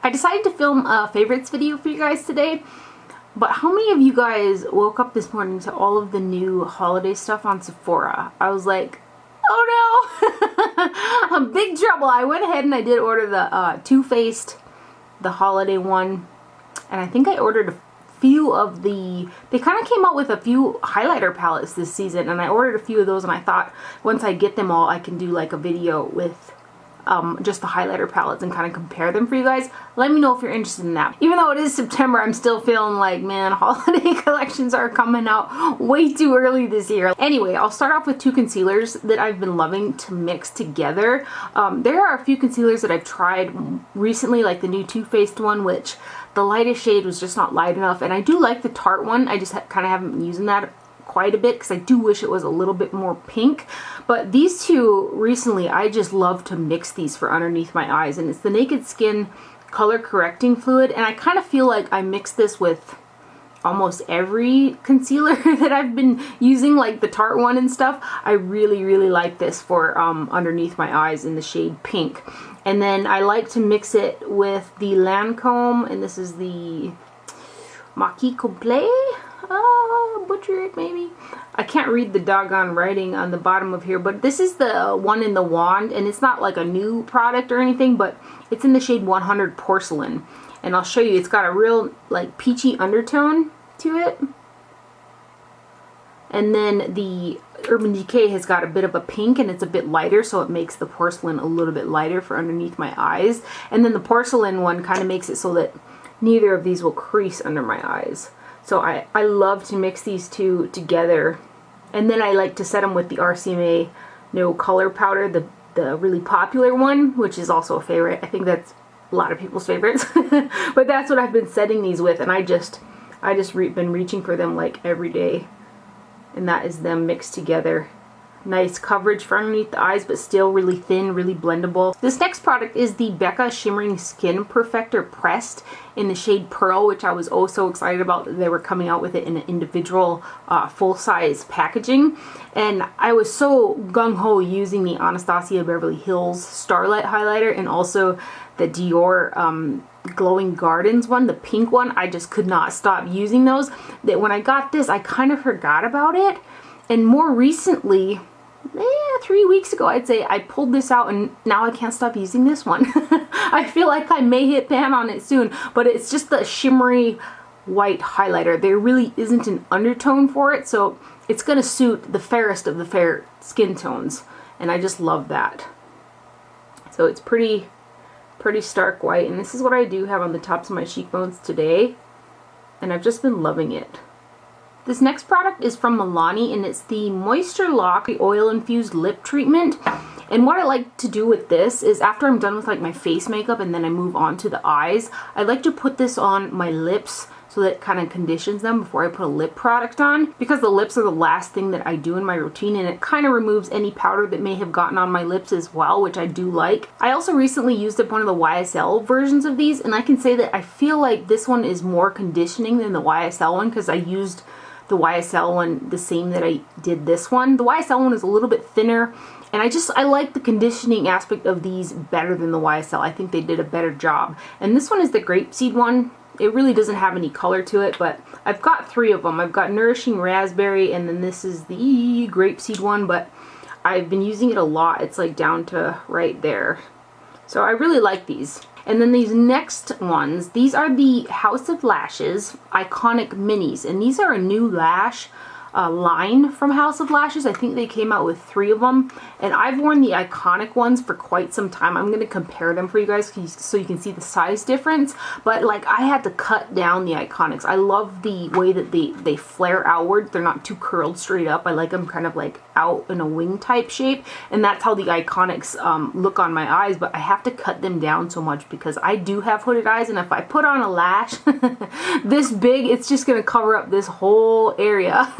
I decided to film a favorites video for you guys today, but how many of you guys woke up this morning to all of the new holiday stuff on Sephora? I was like, oh no, I'm big trouble. I went ahead and I did order the Too Faced, the holiday one, and I think I ordered a few of the, they kind of came out with a few highlighter palettes this season, and I ordered a few of those, and I thought once I get them all I can do like a video with just the highlighter palettes and kind of compare them for you guys. Let me know if you're interested in that. Even though it is September, I'm still feeling like, man, holiday collections are coming out way too early this year. Anyway, I'll start off with two concealers that I've been loving to mix together. There are a few concealers that I've tried recently, like the new Too Faced one, which the lightest shade was just not light enough, and I do like the Tarte one. I just kind of haven't been using that quite a bit because I do wish it was a little bit more pink. But these two recently, I just love to mix these for underneath my eyes, and it's the Naked Skin Color Correcting Fluid, and I kind of feel like I mix this with almost every concealer that I've been using, like the Tarte one and stuff. I really like this for underneath my eyes in the shade pink. And then I like to mix it with the Lancome, and this is the Maquis Complet. Butcher it maybe. I can't read the doggone writing on the bottom of here, but this is the one in the wand, and it's not like a new product or anything, but it's in the shade 100 Porcelain. And I'll show you, it's got a real like peachy undertone to it. And then the Urban Decay has got a bit of a pink, and it's a bit lighter, so it makes the Porcelain a little bit lighter for underneath my eyes. And then the Porcelain one kind of makes it so that neither of these will crease under my eyes. So I love to mix these two together. And then I like to set them with the RCMA No Color Powder, the really popular one, which is also a favorite. I think that's a lot of people's favorites. But that's what I've been setting these with, and I just been reaching for them like every day. And that is them mixed together. Nice coverage for underneath the eyes, but still really thin, really blendable. This next product is the Becca Shimmering Skin Perfector Pressed in the shade Pearl, which I was oh so excited about that they were coming out with it in an individual full-size packaging. And I was so gung-ho using the Anastasia Beverly Hills Starlight highlighter and also the Dior Glowing Gardens one, the pink one. I just could not stop using those. That when I got this, I kind of forgot about it. And more recently, 3 weeks ago, I'd say, I pulled this out, and now I can't stop using this one. I feel like I may hit pan on it soon, but it's just the shimmery white highlighter. There really isn't an undertone for it, so it's going to suit the fairest of the fair skin tones, and I just love that. So it's pretty stark white, and this is what I do have on the tops of my cheekbones today, and I've just been loving it. This next product is from Milani, and it's the Moisture Lock Oil Infused Lip Treatment. And what I like to do with this is after I'm done with like my face makeup and then I move on to the eyes, I like to put this on my lips so that it kind of conditions them before I put a lip product on, because the lips are the last thing that I do in my routine, and it kind of removes any powder that may have gotten on my lips as well, which I do like. I also recently used up one of the YSL versions of these, and I can say that I feel like this one is more conditioning than the YSL one, because I used the YSL one the same that I did this one. The YSL one is a little bit thinner, and I like the conditioning aspect of these better than the YSL. I think they did a better job. And this one is the grapeseed one. It really doesn't have any color to it, but I've got 3 of them. I've got Nourishing Raspberry, and then this is the grapeseed one, but I've been using it a lot. It's like down to right there. So I really like these. And then these next ones, these are the House of Lashes Iconic Minis, and these are a new lash line from House of Lashes. I think they came out with 3 of them, and I've worn the iconic ones for quite some time. I'm going to compare them for you guys so you can see the size difference, but like I had to cut down the iconics. I love the way that they flare outward. They're not too curled straight up. I like them kind of like out in a wing type shape, and that's how the iconics look on my eyes, but I have to cut them down so much because I do have hooded eyes, and if I put on a lash this big, it's just going to cover up this whole area.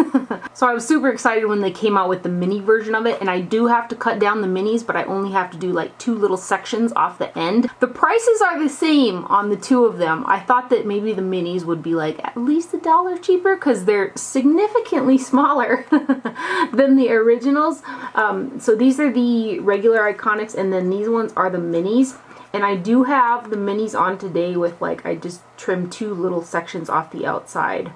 So I was super excited when they came out with the mini version of it, and I do have to cut down the minis, but I only have to do like 2 little sections off the end. The prices are the same on the 2 of them. I thought that maybe the minis would be like at least $1 cheaper because they're significantly smaller than the originals. So these are the regular iconics, and then these ones are the minis. And I do have the minis on today with like, I just trimmed 2 little sections off the outside.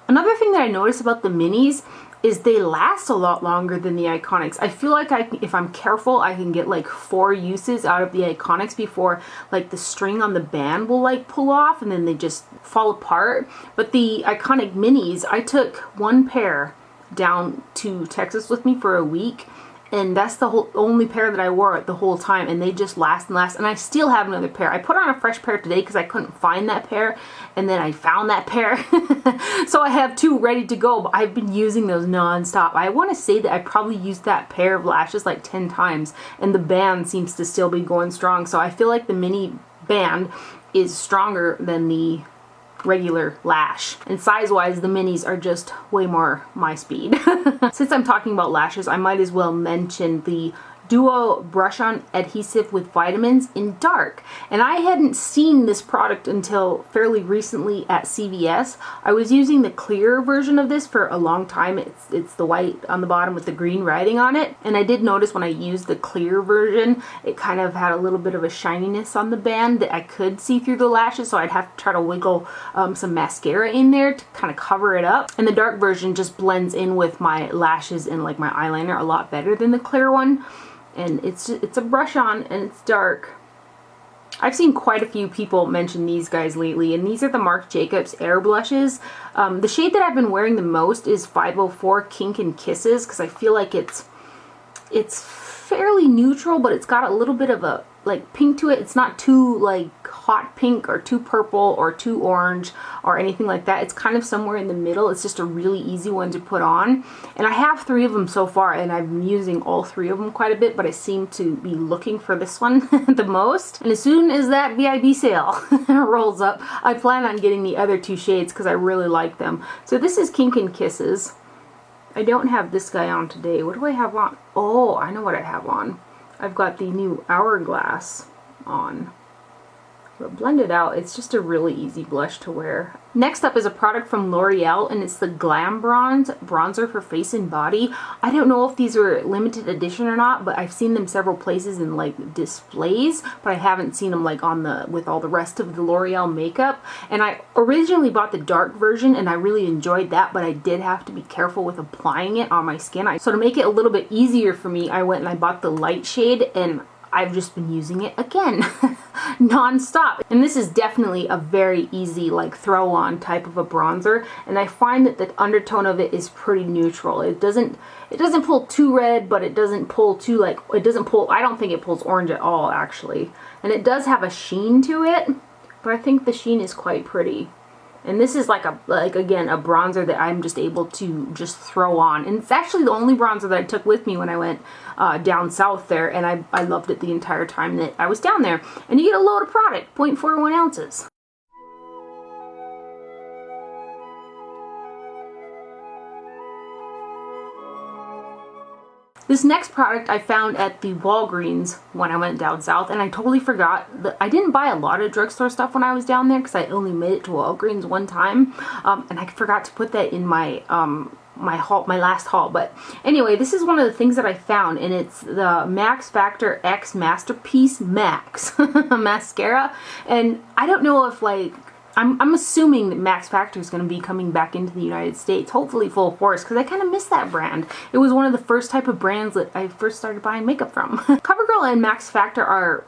Another thing that I noticed about the minis is they last a lot longer than the Iconics. I feel like if I'm careful, I can get like 4 uses out of the Iconics before like the string on the band will like pull off and then they just fall apart. But the Iconic minis, I took 1 pair down to Texas with me for a week, and that's the only pair that I wore the whole time, and they just last and last. And I still have another pair. I put on a fresh pair today because I couldn't find that pair, and then I found that pair. So I have 2 ready to go, but I've been using those non-stop. I want to say that I probably used that pair of lashes like 10 times, and the band seems to still be going strong. So I feel like the mini band is stronger than the regular lash, and size wise the minis are just way more my speed. Since I'm talking about lashes, I might as well mention the Duo Brush On Adhesive with Vitamins in Dark. And I hadn't seen this product until fairly recently at CVS. I was using the clear version of this for a long time. It's the white on the bottom with the green writing on it. And I did notice when I used the clear version, it kind of had a little bit of a shininess on the band that I could see through the lashes, so I'd have to try to wiggle some mascara in there to kind of cover it up. And the dark version just blends in with my lashes and like my eyeliner a lot better than the clear one. And it's a brush on and it's dark. I've seen quite a few people mention these guys lately, and these are the Marc Jacobs Air Blushes. The shade that I've been wearing the most is 504 Kink and Kisses, because I feel like it's fairly neutral, but it's got a little bit of a like pink to it. It's not too like hot pink or too purple or too orange or anything like that. It's kind of somewhere in the middle. It's just a really easy one to put on, and I have 3 of them so far, and I've been using all 3 of them quite a bit, but I seem to be looking for this one the most. And as soon as that VIB sale rolls up, I plan on getting the other 2 shades because I really like them. So this is Kink and Kisses. I don't have this guy on today. What do I have on? Oh, I know what I have on. I've got the new Hourglass on. But blended out, it's just a really easy blush to wear. Next up is a product from L'Oreal, and it's the Glam Bronze Bronzer for face and body. I don't know if these are limited edition or not, but I've seen them several places in like displays, but I haven't seen them like on the with all the rest of the L'Oreal makeup. And I originally bought the dark version and I really enjoyed that, but I did have to be careful with applying it on my skin. So to make it a little bit easier for me, I went and I bought the light shade, and I've just been using it again non-stop. And this is definitely a very easy like throw on type of a bronzer, and I find that the undertone of it is pretty neutral. It doesn't pull too red, but it doesn't pull too like, I don't think it pulls orange at all actually. And it does have a sheen to it, but I think the sheen is quite pretty. And this is like again a bronzer that I'm just able to just throw on, and it's actually the only bronzer that I took with me when I went down south there, and I loved it the entire time that I was down there. And you get a load of product, 0.41 ounces. This next product I found at the Walgreens when I went down south, and I totally forgot that I didn't buy a lot of drugstore stuff when I was down there because I only made it to Walgreens one time, and I forgot to put that in my my last haul. But anyway, this is one of the things that I found, and it's the Max Factor X Masterpiece Max mascara. And I don't know if like I'm assuming that Max Factor is going to be coming back into the United States, hopefully full force, because I kind of miss that brand. It was one of the first type of brands that I first started buying makeup from. CoverGirl and Max Factor are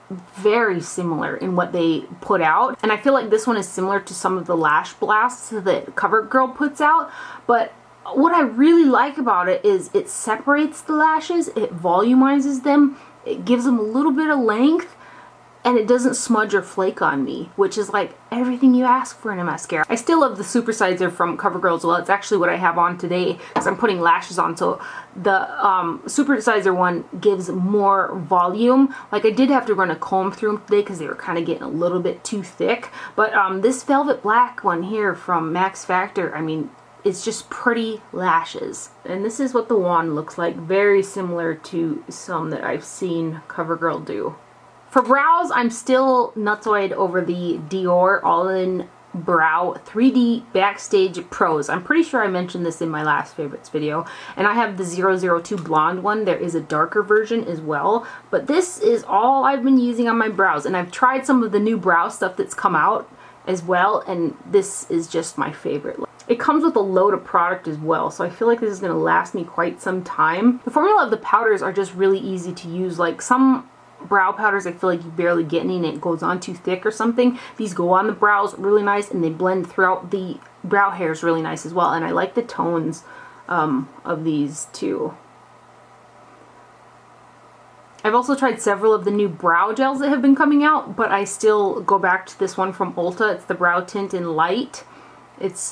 very similar in what they put out, and I feel like this one is similar to some of the lash blasts that CoverGirl puts out, but what I really like about it is it separates the lashes, it volumizes them, it gives them a little bit of length, and it doesn't smudge or flake on me, which is like everything you ask for in a mascara. I still love the Supersizer from CoverGirl as well. It's actually what I have on today because I'm putting lashes on. So the Supersizer one gives more volume. Like I did have to run a comb through them today because they were kind of getting a little bit too thick. But this Velvet Black one here from Max Factor, I mean, it's just pretty lashes. And this is what the wand looks like. Very similar to some that I've seen CoverGirl do. For brows, I'm still nutsoid over the Dior All-In Brow 3D Backstage Pros. I'm pretty sure I mentioned this in my last favorites video. And I have the 002 blonde one. There is a darker version as well. But this is all I've been using on my brows. And I've tried some of the new brow stuff that's come out as well. And this is just my favorite. It comes with a load of product as well. So I feel like this is going to last me quite some time. The formula of the powders are just really easy to use. Like some brow powders, I feel like you barely get any and it goes on too thick or something. These go on the brows really nice and they blend throughout the brow hairs really nice as well. And I like the tones of these too. I've also tried several of the new brow gels that have been coming out, but I still go back to this one from Ulta. It's the Brow Tint in Light.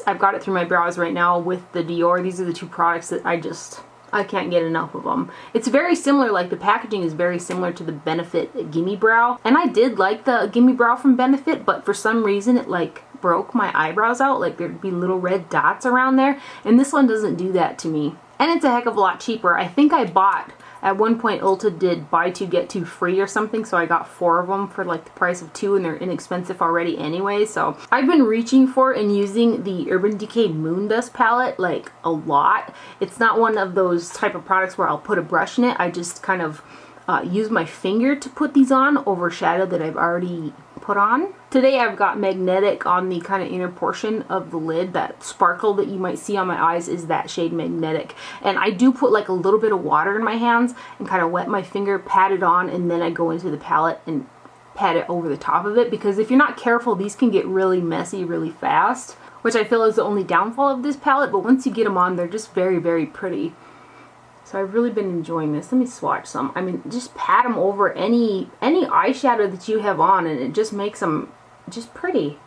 I've got it through my brows right now with the Dior. These are the two products that I can't get enough of them. It's very similar, like the packaging is very similar to the Benefit Gimme Brow. And I did like the Gimme Brow from Benefit, but for some reason it like broke my eyebrows out. Like there'd be little red dots around there. And this one doesn't do that to me. And it's a heck of a lot cheaper. I think I bought, at one point Ulta did buy two get two free or something, so I got 4 of them for like the price of 2 and they're inexpensive already anyway. So I've been reaching for and using the Urban Decay Moon Dust palette like a lot. It's not one of those type of products where I'll put a brush in it. I just kind of use my finger to put these on over shadow that I've already put on. Today I've got Magnetic on the kind of inner portion of the lid. That sparkle that you might see on my eyes is that shade Magnetic. And I do put like a little bit of water in my hands and kind of wet my finger, pat it on, and then I go into the palette and pat it over the top of it, because if you're not careful, these can get really messy really fast, which I feel is the only downfall of this palette. But once you get them on, they're just very, very pretty. So I've really been enjoying this. Let me swatch some. I mean, just pat them over any eyeshadow that you have on, and it just makes them just pretty.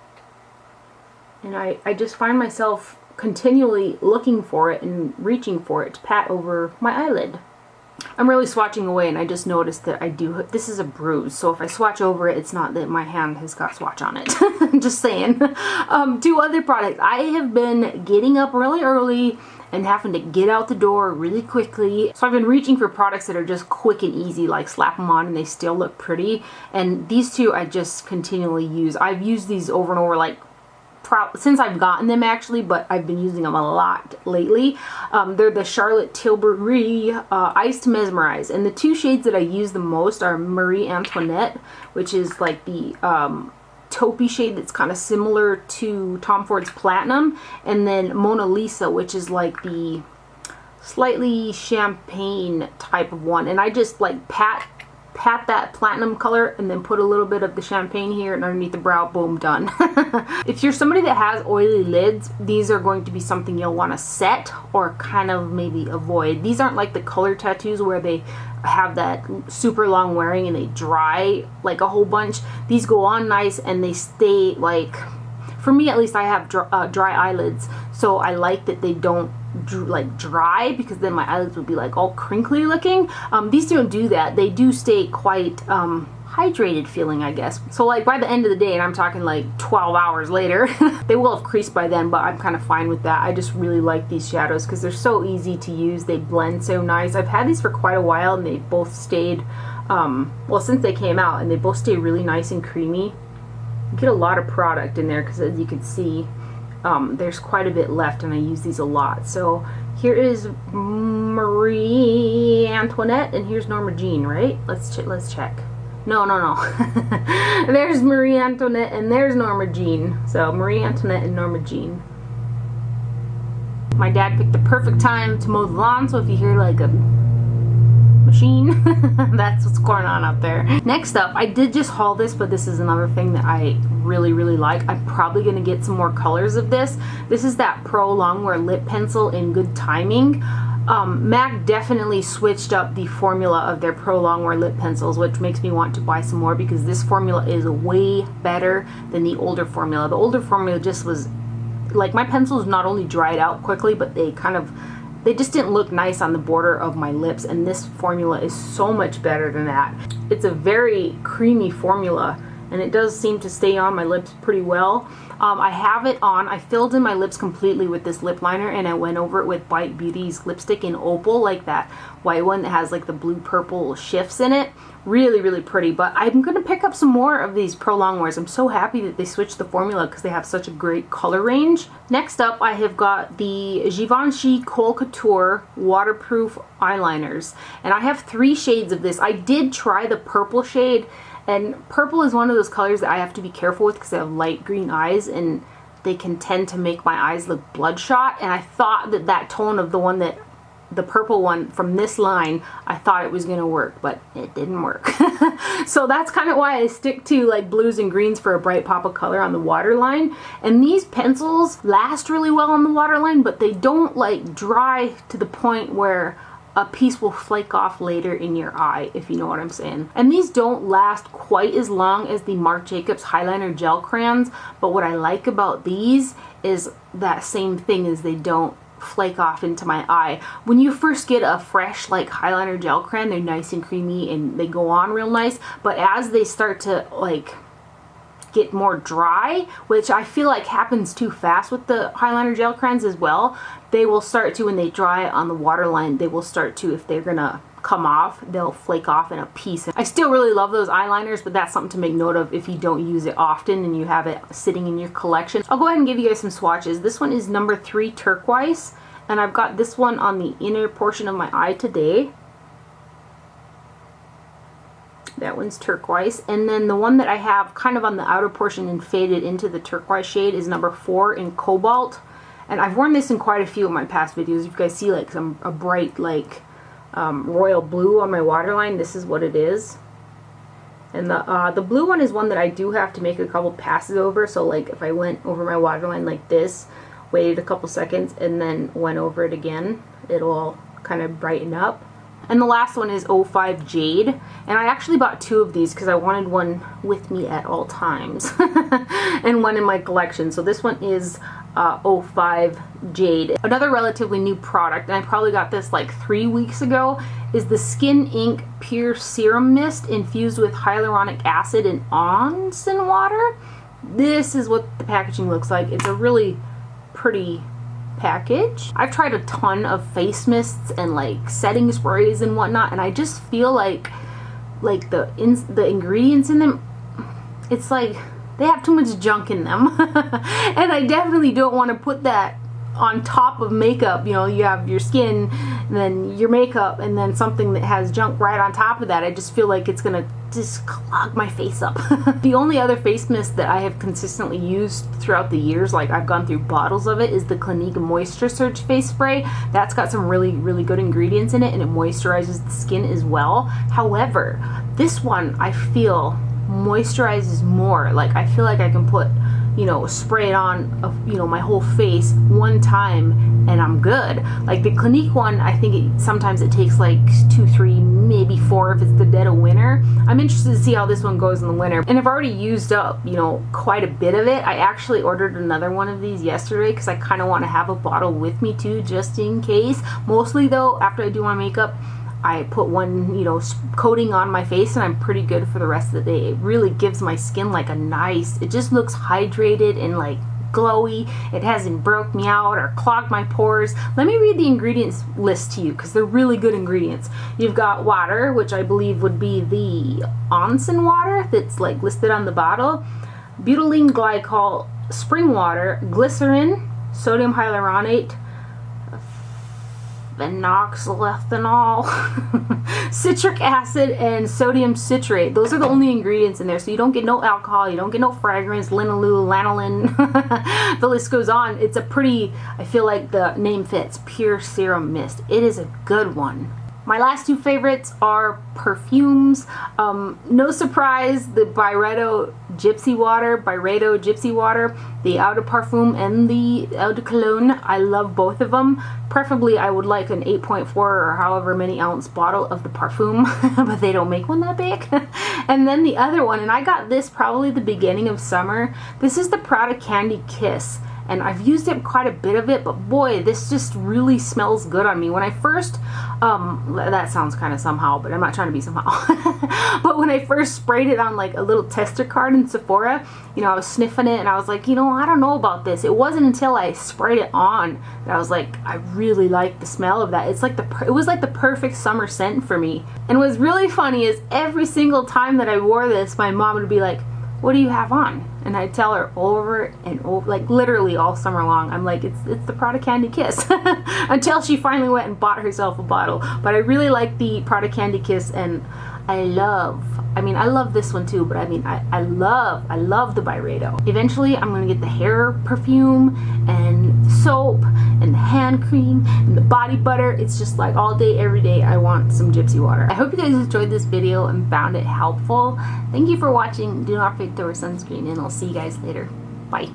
And I just find myself continually looking for it and reaching for it to pat over my eyelid. I'm really swatching away, and I just noticed that this is a bruise, so if I swatch over it, it's not that my hand has got swatch on it. I'm just saying. 2 other products. I have been getting up really early and having to get out the door really quickly. So I've been reaching for products that are just quick and easy, like slap them on and they still look pretty. And these 2 I just continually use. I've used these over and over, like since I've gotten them actually, but I've been using them a lot lately. They're the Charlotte Tilbury Iced Mesmerize, and the 2 shades that I use the most are Marie Antoinette, which is like the taupey shade that's kind of similar to Tom Ford's Platinum, and then Mona Lisa, which is like the slightly champagne type of one. And I just like pat that platinum color and then put a little bit of the champagne here and underneath the brow, boom, done. If you're somebody that has oily lids, these are going to be something you'll want to set or kind of maybe avoid. These aren't like the color tattoos where they have that super long wearing and they dry like a whole bunch. These go on nice and they stay, like, for me at least, I have dry eyelids, so I like that they don't like dry, because then my eyelids would be like all crinkly looking. These don't do that. They do stay quite hydrated feeling, I guess. So like by the end of the day, and I'm talking like 12 hours later, they will have creased by then, but I'm kind of fine with that. I just really like these shadows because they're so easy to use. They blend so nice. I've had these for quite a while and they both stayed, well, since they came out, and they both stay really nice and creamy. You get a lot of product in there because, as you can see, there's quite a bit left, and I use these a lot. So here is Marie Antoinette, and here's Norma Jean, right? Let's check. No. There's Marie Antoinette, and there's Norma Jean. So Marie Antoinette and Norma Jean. My dad picked the perfect time to mow the lawn, so if you hear like a machine, that's what's going on out there. Next up, I did just haul this, but this is another thing that I really like. I'm probably gonna get some more colors of this. This is that Pro Longwear lip pencil in Good Timing. MAC definitely switched up the formula of their Pro Longwear lip pencils, which makes me want to buy some more, because this formula is way better than the older formula. The older formula just was like, my pencils not only dried out quickly, but they just didn't look nice on the border of my lips, and this formula is so much better than that. It's a very creamy formula, and it does seem to stay on my lips pretty well. I have it on. I filled in my lips completely with this lip liner, and I went over it with Bite Beauty's lipstick in Opal, like that white one that has like the blue purple shifts in it. Really, really pretty. But I'm going to pick up some more of these Pro Longwears. I'm so happy that they switched the formula because they have such a great color range. Next up, I have got the Givenchy Kohl Couture Waterproof Eyeliners. And I have 3 shades of this. I did try the purple shade, and purple is one of those colors that I have to be careful with because I have light green eyes, and they can tend to make my eyes look bloodshot. And I thought that that tone of the purple one from this line, I thought it was going to work, but it didn't work. So that's kind of why I stick to like blues and greens for a bright pop of color on the waterline. And these pencils last really well on the waterline, but they don't like dry to the point where a piece will flake off later in your eye, if you know what I'm saying. And these don't last quite as long as the Marc Jacobs Highliner Gel Crayons, but what I like about these is that same thing, is they don't flake off into my eye. When you first get a fresh like highliner gel crayon, they're nice and creamy and they go on real nice, but as they start to like get more dry, which I feel like happens too fast with the highliner gel crayons as well, they will start to, when they dry on the waterline, they will start to, if they're gonna come off, they'll flake off in a piece. I still really love those eyeliners, but that's something to make note of if you don't use it often and you have it sitting in your collection. I'll go ahead and give you guys some swatches. This one is number 3 turquoise, and I've got this one on the inner portion of my eye today. That one's turquoise. And then the one that I have kind of on the outer portion and faded into the turquoise shade is number 4 in cobalt. And I've worn this in quite a few of my past videos. If you guys see like a bright like royal blue on my waterline, this is what it is. And the blue one is one that I do have to make a couple passes over. So like if I went over my waterline like this, waited a couple seconds, and then went over it again, it'll all kind of brighten up. And the last one is 05 Jade, and I actually bought 2 of these because I wanted one with me at all times and one in my collection. So this one is 05 Jade. Another relatively new product, and I probably got this like 3 weeks ago, is the Skin Ink Pure Serum Mist infused with hyaluronic acid and onsen water. This is what the packaging looks like. It's a really pretty package. I've tried a ton of face mists and like setting sprays and whatnot, and I just feel like the ingredients in them, it's like they have too much junk in them. And I definitely don't want to put that on top of makeup. You know, you have your skin and then your makeup and then something that has junk right on top of that. I just feel like it's gonna just clog my face up. The only other face mist that I have consistently used throughout the years, like I've gone through bottles of it, is the Clinique Moisture Surge face spray. That's got some really, really good ingredients in it, and it moisturizes the skin as well. However, this one I feel moisturizes more. Like I feel like I can put, you know, spray it on, you know, my whole face one time and I'm good. Like the Clinique one, I think sometimes it takes like 2, 3, maybe 4 if it's the dead of winter. I'm interested to see how this one goes in the winter. And I've already used up, you know, quite a bit of it. I actually ordered another one of these yesterday because I kind of want to have a bottle with me too, just in case. Mostly though, after I do my makeup, I put one, you know, coating on my face and I'm pretty good for the rest of the day. It really gives my skin like a nice, it just looks hydrated and like glowy. It hasn't broke me out or clogged my pores. Let me read the ingredients list to you because they're really good ingredients. You've got water, which I believe would be the onsen water that's like listed on the bottle, butylene glycol, spring water, glycerin, sodium hyaluronate, phenoxyethanol, citric acid, and sodium citrate. Those are the only ingredients in there, so you don't get no alcohol, you don't get no fragrance, linalool, lanolin, the list goes on. It's a pretty, I feel like the name fits, pure serum mist. It is a good one. My last 2 favorites are perfumes. No surprise, the Byredo Gypsy Water, the Eau de Parfum and the Eau de Cologne. I love both of them. Preferably, I would like an 8.4 or however many ounce bottle of the Parfum, but they don't make one that big. And then the other one, and I got this probably the beginning of summer. This is the Prada Candy Kiss. and I've used it quite a bit of it, but boy, this just really smells good on me. When I first, that sounds kind of somehow, but I'm not trying to be somehow. But when I first sprayed it on like a little tester card in Sephora, you know, I was sniffing it and I was like, you know, I don't know about this. It wasn't until I sprayed it on that I was like, I really like the smell of that. It's like it was like the perfect summer scent for me. And what's really funny is every single time that I wore this, my mom would be like, what do you have on? And I'd tell her over and over, like literally all summer long. I'm like, it's the Prada Candy Kiss. Until she finally went and bought herself a bottle. But I really like the Prada Candy Kiss, and I love this one too, but I mean, I love the Byredo. Eventually, I'm gonna get the hair perfume and the soap and the hand cream and the body butter. It's just like all day, every day, I want some gypsy water. I hope you guys enjoyed this video and found it helpful. Thank you for watching. Do not forget to wear sunscreen, and I'll see you guys later. Bye.